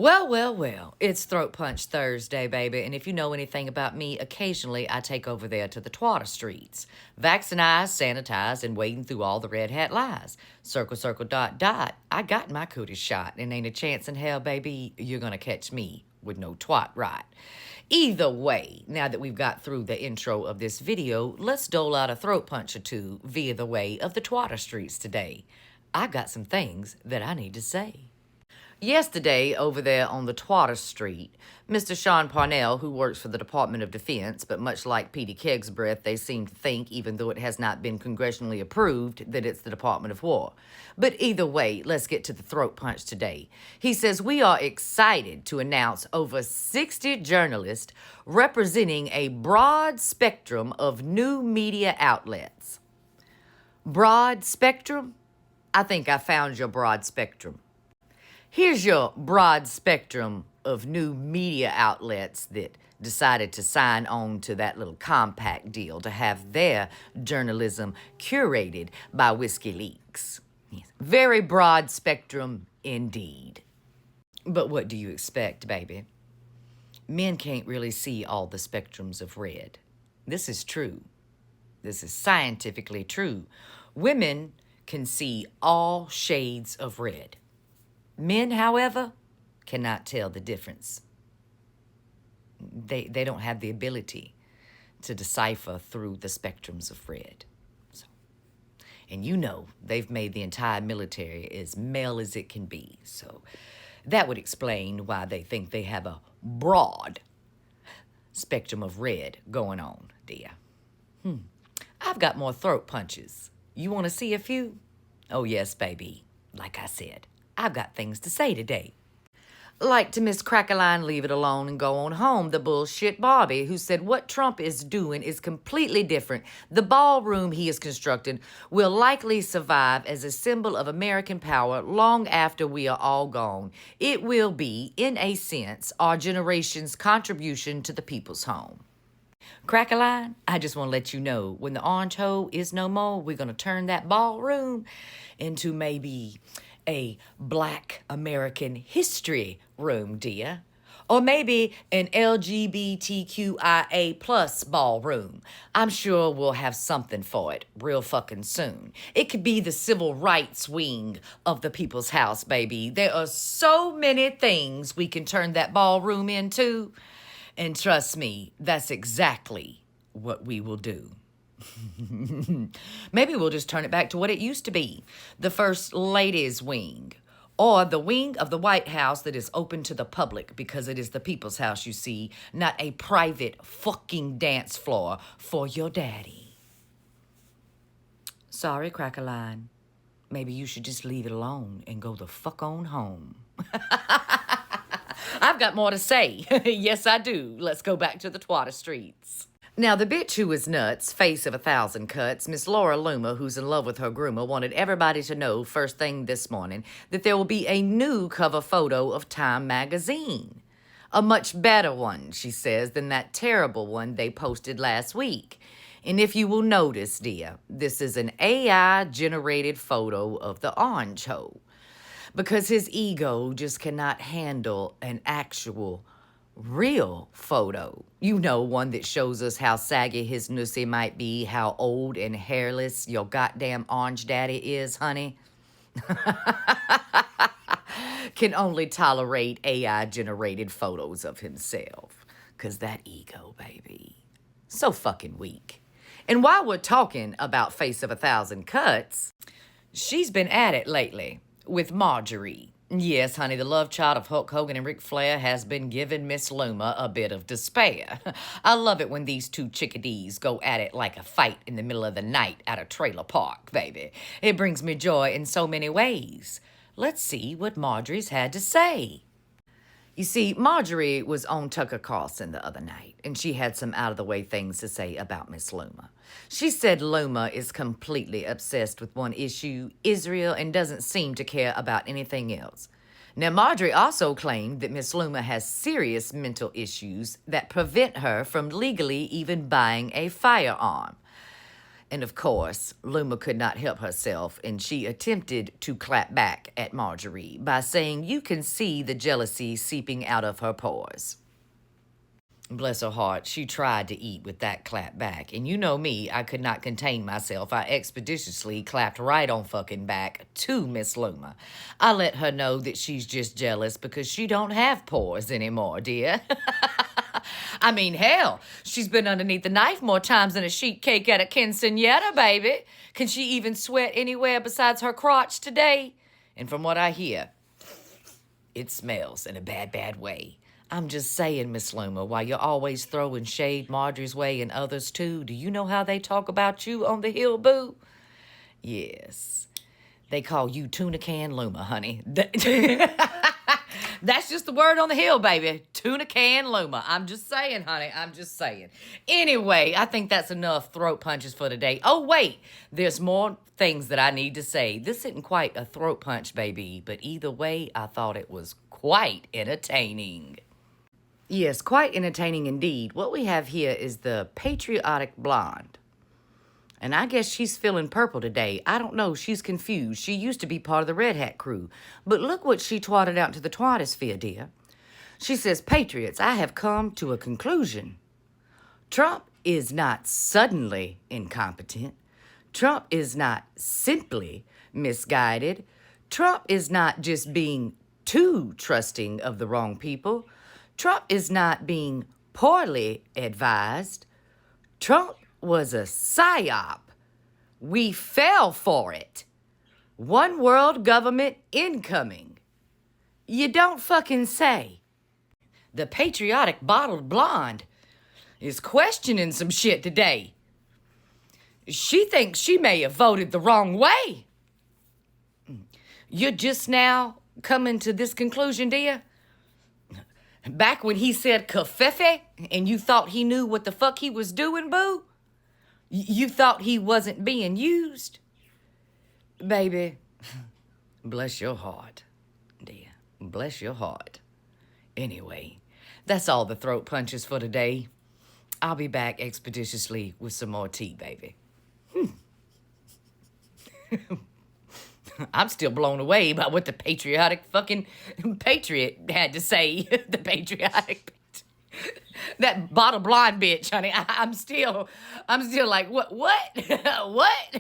Well, it's Throat Punch Thursday, baby, and if you know anything about me, occasionally I take over there to the twatter streets. Vaccinized, sanitized, and wading through all the red hat lies. Circle, circle, dot, dot. I got my cootie shot, and ain't a chance in hell, baby, you're gonna catch me with no twat right. Either way, now that we've got through the intro of this video, let's dole out a throat punch or two via the way of the twatter streets today. I got some things that I need to say. Yesterday, over there on the Twatter Street, Mr. Sean Parnell, who works for the Department of Defense, but much like Petey Kegsbreath, they seem to think, even though it has not been congressionally approved, that it's the Department of War. But either way, let's get to the throat punch today. He says, we are excited to announce over 60 journalists representing a broad spectrum of new media outlets. Broad spectrum? I think I found your broad spectrum. Here's your broad spectrum of new media outlets that decided to sign on to that little compact deal to have their journalism curated by WikiLeaks. Yes. Very broad spectrum indeed. But what do you expect, baby? Men can't really see all the spectrums of red. This is true. This is scientifically true. Women can see all shades of red. Men, however, cannot tell the difference. They don't have the ability to decipher through the spectrums of red. So, and you know, they've made the entire military as male as it can be. So that would explain why they think they have a broad spectrum of red going on, dear. I've got more throat punches. You want to see a few? Oh, yes, baby. Like I said, I've got things to say today. Like to Miss Crackerline, leave it alone and go on home, the bullshit Barbie, who said what Trump is doing is completely different. The ballroom he has constructed will likely survive as a symbol of American power long after we are all gone. It will be, in a sense, our generation's contribution to the people's home. Crackerline, I just want to let you know, when the orange hoe is no more, we're going to turn that ballroom into maybe a Black American history room, dear. Or maybe an LGBTQIA plus ballroom. I'm sure we'll have something for it real fucking soon. It could be the civil rights wing of the people's house, baby. There are so many things we can turn that ballroom into. And trust me, that's exactly what we will do. Maybe we'll just turn it back to what it used to be. The First Lady's wing. Or the wing of the White House that is open to the public because it is the people's house, you see, not a private fucking dance floor for your daddy. Sorry, Crackerline. Maybe you should just leave it alone and go the fuck on home. I've got more to say. Yes, I do. Let's go back to the twatter streets. Now, the bitch who is nuts, face of 1,000 cuts, Miss Laura Loomer, who's in love with her groomer, wanted everybody to know first thing this morning that there will be a new cover photo of Time magazine. A much better one, she says, than that terrible one they posted last week. And if you will notice, dear, this is an AI-generated photo of the orange hoe. Because his ego just cannot handle an actual real photo. You know, one that shows us how saggy his nussy might be, how old and hairless your goddamn orange daddy is, honey. Can only tolerate AI-generated photos of himself. 'Cause that ego, baby, so fucking weak. And while we're talking about face of 1,000 cuts, she's been at it lately with Marjorie. Yes, honey, the love child of Hulk Hogan and Ric Flair has been giving Miss Loomer a bit of despair. I love it when these two chickadees go at it like a fight in the middle of the night at a trailer park, baby. It brings me joy in so many ways. Let's see what Marjorie's had to say. You see, Marjorie was on Tucker Carlson the other night, and she had some out-of-the-way things to say about Miss Loomer. She said Loomer is completely obsessed with one issue, Israel, and doesn't seem to care about anything else. Now, Marjorie also claimed that Miss Loomer has serious mental issues that prevent her from legally even buying a firearm. And of course, Luma could not help herself, and she attempted to clap back at Marjorie by saying you can see the jealousy seeping out of her pores. Bless her heart, she tried to eat with that clap back. And you know me, I could not contain myself. I expeditiously clapped right on fucking back to Miss Luma. I let her know that she's just jealous because she don't have pores anymore, dear. I mean, hell, she's been underneath the knife more times than a sheet cake at a quinceañera, baby. Can she even sweat anywhere besides her crotch today? And from what I hear, it smells in a bad, bad way. I'm just saying, Miss Luma, while you're always throwing shade Marjorie's way and others too, do you know how they talk about you on the hill, boo? Yes. They call you Tuna Can Luma, honey. That's just the word on the hill, baby. Tuna Can Luma. I'm just saying, honey. I'm just saying. Anyway, I think that's enough throat punches for today. Oh, wait. There's more things that I need to say. This isn't quite a throat punch, baby, but either way, I thought it was quite entertaining. Yes, quite entertaining indeed. What we have here is the Patriotic Blonde. And I guess she's feeling purple today. I don't know. She's confused. She used to be part of the Red Hat crew. But look what she twatted out to the twatosphere, dear. She says, Patriots, I have come to a conclusion. Trump is not suddenly incompetent. Trump is not simply misguided. Trump is not just being too trusting of the wrong people. Trump is not being poorly advised. Trump was a psyop. We fell for it. One world government incoming. You don't fucking say. The patriotic bottled blonde is questioning some shit today. She thinks she may have voted the wrong way. You're just now coming to this conclusion, dear? Back when he said kafefe and you thought he knew what the fuck he was doing, boo? You thought he wasn't being used? Baby, bless your heart, dear. Bless your heart. Anyway, that's all the throat punches for today. I'll be back expeditiously with some more tea, baby. I'm still blown away by what the patriotic fucking patriot had to say. The patriotic that bottle blonde bitch, honey. I'm still like, what? What?